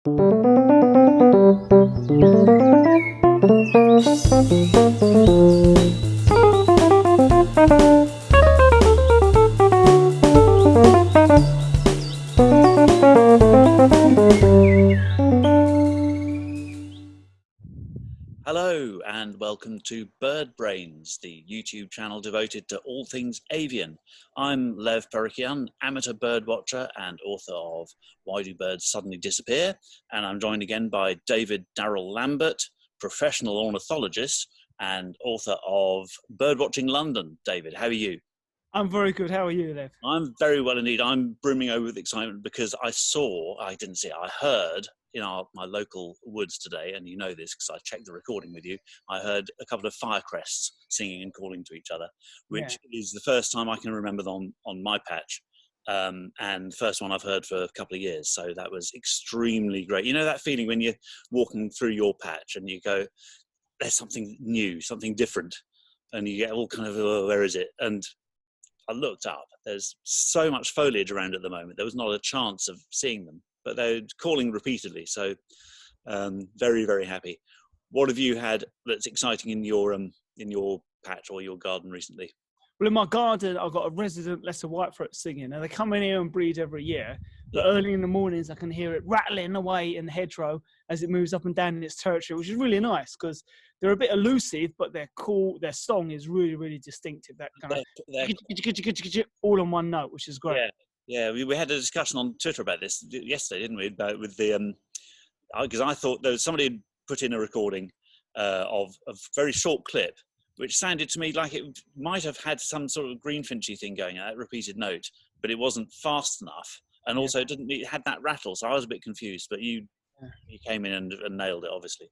Hello and welcome to Bird Brains, the YouTube channel devoted to all things avian. I'm Lev Perikian, amateur bird watcher and author of Why Do Birds Suddenly Disappear? And I'm joined again by David Darrell Lambert, professional ornithologist and author of Birdwatching London. David, how are you? I'm very good. How are you, Lev? I'm very well indeed. I'm brimming over with excitement because I heard in my local woods today, and you know this because I checked the recording with you, I heard a couple of firecrests singing and calling to each other, which is the first time I can remember them on my patch, and the first one I've heard for a couple of years. So that was extremely great. You know that feeling when you're walking through your patch and you go, there's something new, something different, and you get all kind of, oh, where is it? And I looked up. There's so much foliage around at the moment. There was not a chance of seeing them, but they're calling repeatedly. So very, very happy. What have you had that's exciting in your patch or your garden recently? Well, in my garden, I've got a resident lesser whitethroat singing, and they come in here and breed every year. But early in the mornings, I can hear it rattling away in the hedgerow as it moves up and down in its territory, which is really nice because they're a bit elusive, but they're cool. Their song is really, really distinctive. That kind of all on one note, which is great. Yeah. We had a discussion on Twitter about this yesterday, didn't we? About with the because I thought there was somebody had put in a recording of a very short clip, which sounded to me like it might have had some sort of greenfinchy thing going on, that repeated note, but it wasn't fast enough, and also it had that rattle. So I was a bit confused, but you came in and nailed it, obviously.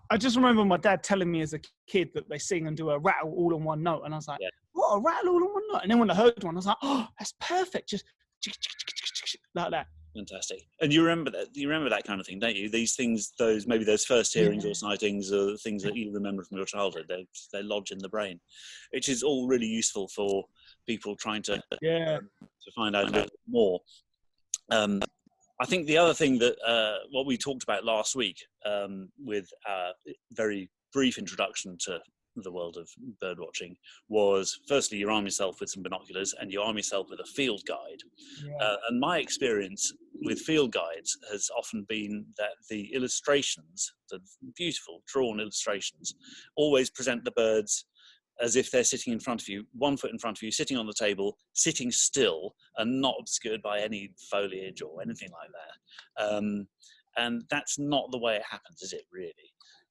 I just remember my dad telling me as a kid that they sing and do a rattle all on one note, and I was like, what, a rattle all on one note? And then when I heard one, I was like, oh, that's perfect, just like that. Fantastic. And you remember that kind of thing, don't you? These things, those first hearings or sightings are things that you remember from your childhood. They lodge in the brain, which is all really useful for people trying to find out a little more. I think the other thing that what we talked about last week with a very brief introduction to the world of bird watching was, firstly, you arm yourself with some binoculars and you arm yourself with a field guide. And my experience with field guides has often been that the illustrations, the beautiful drawn illustrations, always present the birds as if they're sitting in front of you, 1 foot in front of you, sitting on the table, sitting still and not obscured by any foliage or anything like that. And that's not the way it happens, is it, really?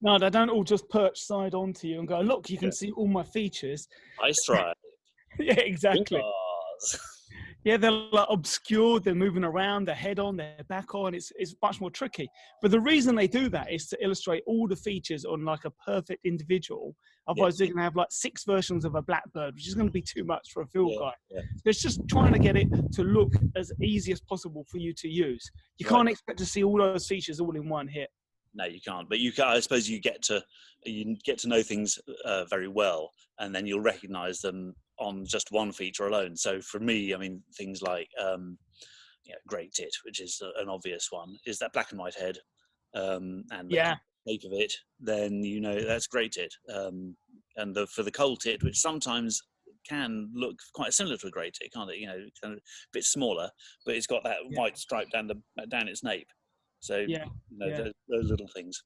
No, they don't all just perch side onto you and go, look, you can see all my features. Ice try. Yeah, exactly. Yeah, they're like obscured, they're moving around, their head on, their back on. It's much more tricky. But the reason they do that is to illustrate all the features on like a perfect individual. Otherwise, they're going to have like 6 versions of a blackbird, which is going to be too much for a field guide. So it's just trying to get it to look as easy as possible for you to use. You can't expect to see all those features all in one hit. No, you can't. But you can, I suppose you get to know things very well, and then you'll recognise them on just one feature alone. So for me, I mean, things like great tit, which is an obvious one, is that black and white head, and the shape of it. Then you know that's great tit. And for the coal tit, which sometimes can look quite similar to a grey tit, can't it? You know, kind of a bit smaller, but it's got that white stripe down its nape. So those little things.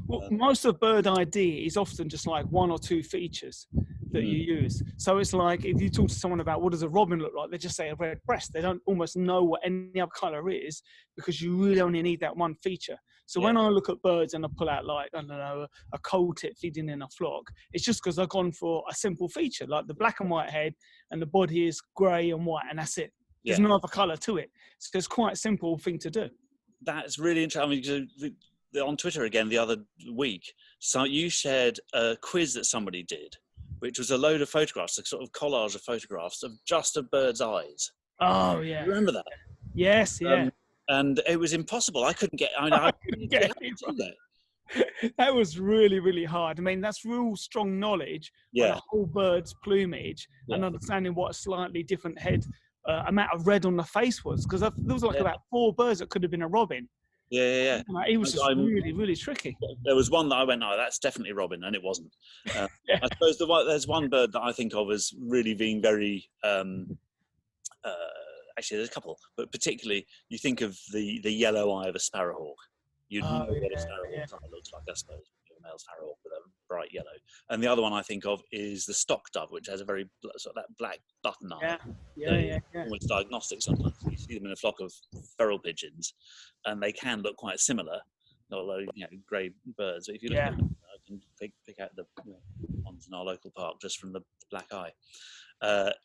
Well, most of bird ID is often just like 1 or 2 features that you use. So it's like if you talk to someone about what does a robin look like, they just say a red breast. They don't almost know what any other colour is because you really only need that one feature. So when I look at birds and I pull out like, I don't know, a coal tit feeding in a flock, it's just because I've gone for a simple feature, like the black and white head and the body is grey and white, and that's it. There's no other colour to it. So it's quite a simple thing to do. That's really interesting. I mean, on Twitter again the other week, so you shared a quiz that somebody did, which was a load of photographs, a sort of collage of photographs of just a bird's eyes. Oh yeah, you remember that? Yes, yeah. And it was impossible. I couldn't get. I couldn't get it. That was really, really hard. I mean, that's real strong knowledge on a whole bird's plumage and understanding what a slightly different head amount of red on the face was, because there was like about 4 birds that could have been a robin. Yeah. Like, he was just I'm, really, really tricky. there was one that I went, oh, that's definitely robin, and it wasn't. Yeah. I suppose there's one bird that I think of as really being very. Actually, there's a couple, but particularly you think of the yellow eye of a sparrowhawk. You'd know Oh, what a yeah. sparrowhawk's eye looks like, I suppose. A male sparrowhawk with a bright yellow. And the other one I think of is the stock dove, which has a very sort of that black button eye. Yeah. Almost diagnostic sometimes. You see them in a flock of feral pigeons, and they can look quite similar, although grey birds. But if you look at them, I can pick out the ones in our local park just from the black eye.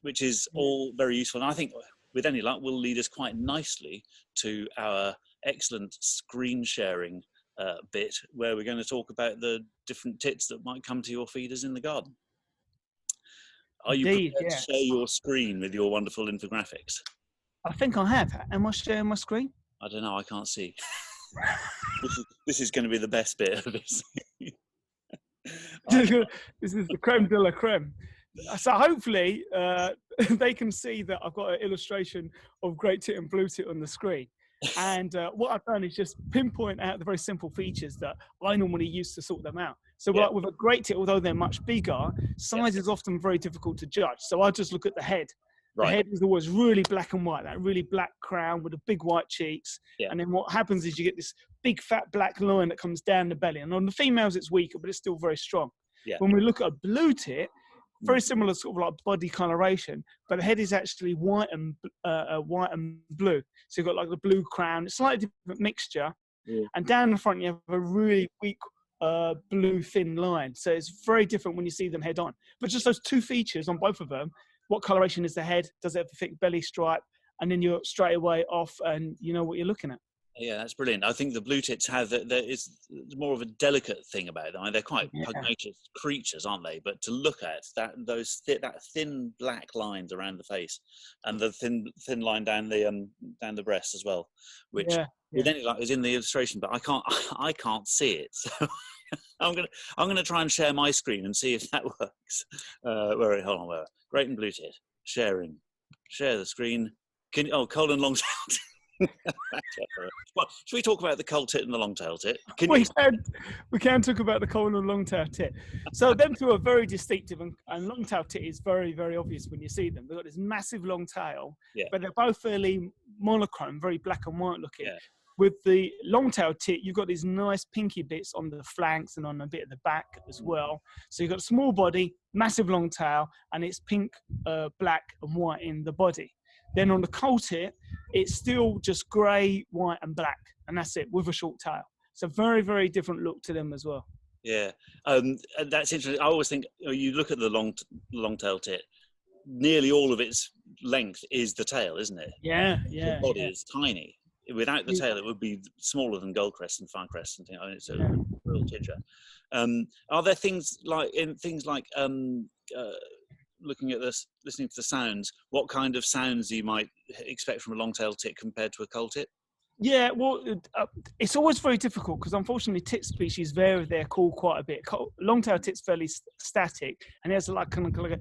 Which is all very useful. And I think with any luck will lead us quite nicely to our excellent screen sharing bit, where we're going to talk about the different tits that might come to your feeders in the garden. Are you prepared to share your screen with your wonderful infographics? I think I have. Am I sharing my screen? I don't know, I can't see. This is going to be the best bit of this. This is the creme de la creme. So hopefully they can see that I've got an illustration of great tit and blue tit on the screen. And what I've done is just pinpoint out the very simple features that I normally use to sort them out. So like with a great tit, although they're much bigger, size is often very difficult to judge. So I just look at the head. Right. The head is always really black and white, that really black crown with the big white cheeks. Yeah. And then what happens is you get this big fat black line that comes down the belly. And on the females, it's weaker, but it's still very strong. Yeah. When we look at a blue tit, very similar sort of like body coloration, but the head is actually white and blue. So you've got like the blue crown, it's slightly different mixture. Yeah. And down the front, you have a really weak blue thin line. So it's very different when you see them head on. But just those two features on both of them, what coloration is the head? Does it have a thick belly stripe? And then you're straight away off and you know what you're looking at. Yeah, that's brilliant. I think the blue tits have there is more of a delicate thing about them. I mean, they're quite pugnacious creatures, aren't they? But to look at that thin black lines around the face, and the thin line down the breast as well, which with any luck is in the illustration, but I can't see it. So I'm gonna try and share my screen and see if that works. Hold on, great and blue tit share the screen. Colon long tail. Well, should we talk about the cull tit and the long tail tit? We can talk about the colon and long tail tit. So them two are very distinctive, and long tail tit is very, very obvious when you see them. They've got this massive long tail, but they're both fairly monochrome, very black and white looking. Yeah. With the long tail tit, you've got these nice pinky bits on the flanks and on a bit of the back as well. So you've got a small body, massive long tail, and it's pink, black and white in the body. Then on the cull tit, it's still just grey, white and black, and that's it, with a short tail. So very, very different look to them as well. Yeah, that's interesting. I always think you look at the long tail tit, nearly all of its length is the tail, isn't it? Yeah. The body is tiny. Without the tail, it would be smaller than goldcrest and firecrest and things. I mean, it's a real tidger. Are there things like looking at this, listening to the sounds, what kind of sounds you might expect from a long-tailed tit compared to a cull tit? Yeah, well, it's always very difficult because unfortunately tit species vary their call quite a bit. Long-tailed tit's fairly static, and there's kind of like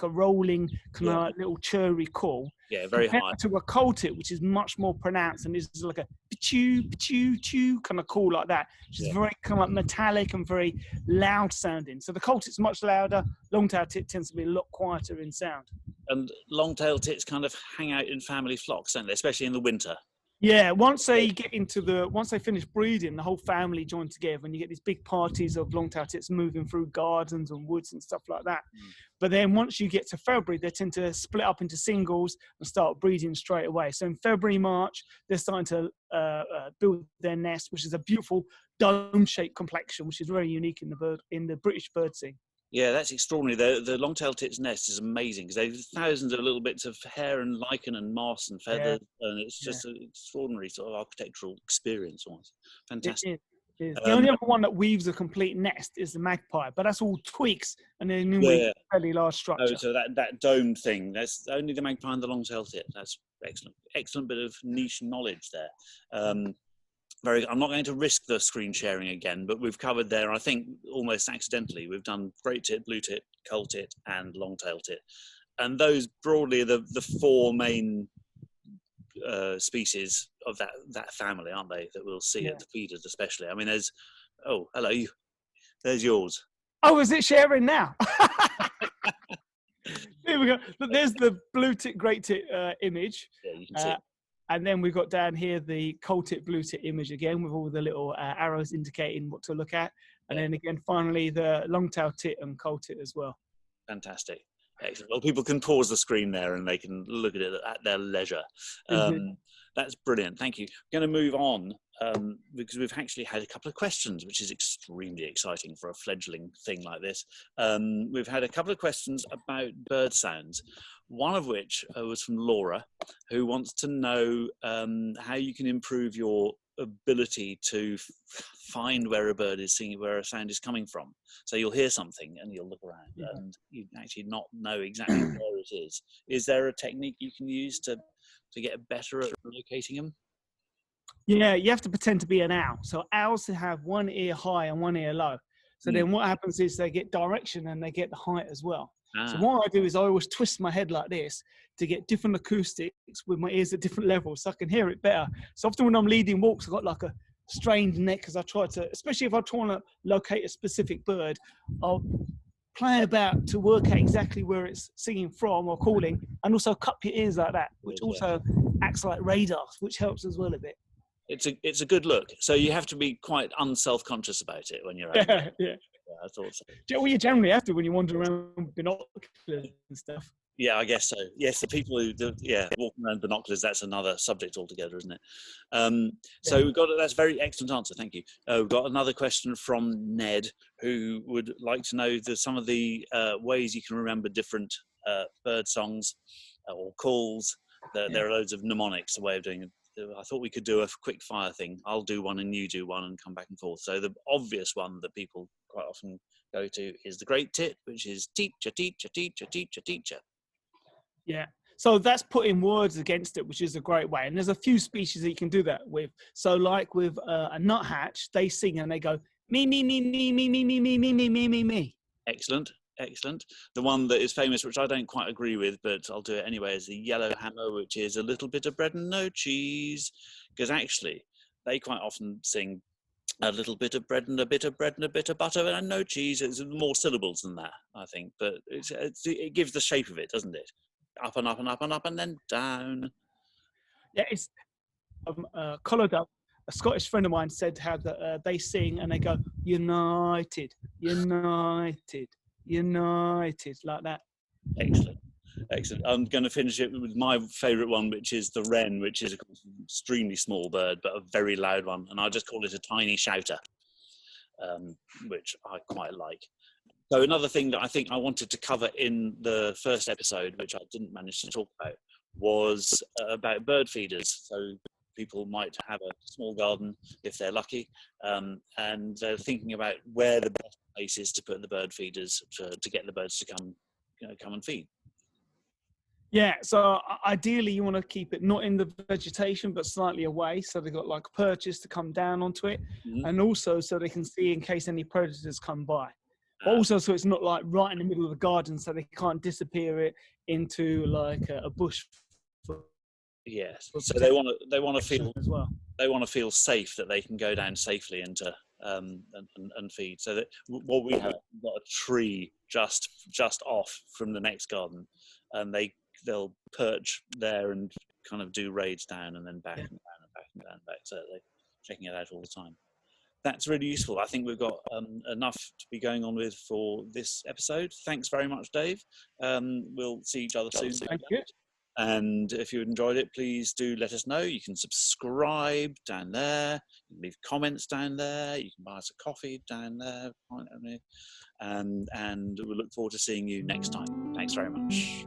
a rolling kind of little churry call. Yeah, very high. To a cull tit, which is much more pronounced and is like a choo choo kind of call like that, which is very kind of like metallic and very loud sounding. So the cull tit's much louder. Long-tailed tit tends to be a lot quieter in sound. And long-tailed tits kind of hang out in family flocks, don't they? Especially in the winter. Yeah, once they finish breeding, the whole family join together, and you get these big parties of long-tailed tits moving through gardens and woods and stuff like that. But then once you get to February, they tend to split up into singles and start breeding straight away. So in February, March, they're starting to build their nest, which is a beautiful dome-shaped complexion, which is very unique in the British bird scene. Yeah, that's extraordinary. The long-tailed tit's nest is amazing because there's thousands of little bits of hair and lichen and moss and feathers, and it's just an extraordinary sort of architectural experience. Almost fantastic. It is. The only other one that weaves a complete nest is the magpie, but that's all tweaks and then a fairly large structure. Oh, so that dome thing, that's only the magpie and the long-tailed tit. That's excellent bit of niche knowledge there. I'm not going to risk the screen sharing again, but we've covered there, I think, almost accidentally. We've done great tit, blue tit, cull tit, and long-tailed tit. And those broadly are the four main species of that family, aren't they? That we'll see Yeah. at the feeders, especially. I mean, there's hello, there's yours. Oh, is it sharing now? Here we go. Look, there's the blue tit, great tit image. Yeah, you can see. And then we've got down here the coal tit, blue tit image again with all the little arrows indicating what to look at. And then again, finally, the long-tailed tit and coal tit as well. Fantastic. Excellent. Well, people can pause the screen there and they can look at it at their leisure. That's brilliant. Thank you. I'm going to move on because we've actually had a couple of questions, which is extremely exciting for a fledgling thing like this. We've had a couple of questions about bird sounds, one of which was from Laura, who wants to know how you can improve your ability to find where a bird is singing, where a sound is coming from. So you'll hear something and you'll look around and you actually not know exactly where it is. Is there a technique you can use to get better at locating them? Yeah, you have to pretend to be an owl. So owls have one ear high and one ear low. So then what happens is they get direction and they get the height as well. So what I do is I always twist my head like this to get different acoustics with my ears at different levels so I can hear it better. So often when I'm leading walks, I've got like a strained neck because I try to, especially if I try to locate a specific bird, I'll play about to work out exactly where it's singing from or calling, and also cup your ears like that, which also acts like radar, which helps as well a bit. It's a good look. So you have to be quite unself-conscious about it when you're out there. Yeah, I thought so. Well, you generally have to when you wander around with binoculars and stuff. Yeah, I guess so. Yes, the people who walking around binoculars, that's another subject altogether, isn't it? So we've got that's a very excellent answer. Thank you. We've got another question from Ned, who would like to know some of the ways you can remember different bird songs or calls. There are loads of mnemonics, a way of doing it. I thought we could do a quick fire thing. I'll do one and you do one and come back and forth. So the obvious one that people quite often go to is the great tit, which is teacher, teacher, teacher, teacher, teacher. Yeah. So that's putting words against it, which is a great way. And there's a few species that you can do that with. So like with a nuthatch, they sing and they go, me, me, me, me, me, me, me, me, me, me, me, me, me. Excellent. Excellent. The one that is famous, which I don't quite agree with, but I'll do it anyway, is the yellow hammer, which is a little bit of bread and no cheese. Because actually, they quite often sing a little bit of bread and a bit of bread and a bit of butter and no cheese. It's more syllables than that, I think. But it gives the shape of it, doesn't it? Up and up and up and up and then down. Yeah, it's collared up. A Scottish friend of mine said how they sing and they go, United, United, United, like that. Excellent. Excellent. I'm going to finish it with my favourite one, which is the wren, which is an extremely small bird, but a very loud one. And I just call it a tiny shouter, which I quite like. So another thing that I think I wanted to cover in the first episode, which I didn't manage to talk about, was about bird feeders. So people might have a small garden if they're lucky, and they're thinking about where the best place is to put the bird feeders to get the birds to come and feed. Yeah, so ideally you want to keep it not in the vegetation, but slightly away. So they've got like perches to come down onto it, and also so they can see in case any predators come by. But also so it's not like right in the middle of the garden, so they can't disappear it into like a bush. Yes, so they want to feel as well. They want to feel safe, that they can go down safely into and feed. So that what we have got a tree just off from the next garden, and they'll perch there and kind of do raids down and then back and down and back and down and back. So they're checking it out all the time. That's really useful. I think we've got enough to be going on with for this episode. Thanks very much, Dave. We'll see each other soon. Thank you. And if you enjoyed it, please do let us know. You can subscribe down there. You can leave comments down there. You can buy us a coffee down there. And we'll look forward to seeing you next time. Thanks very much.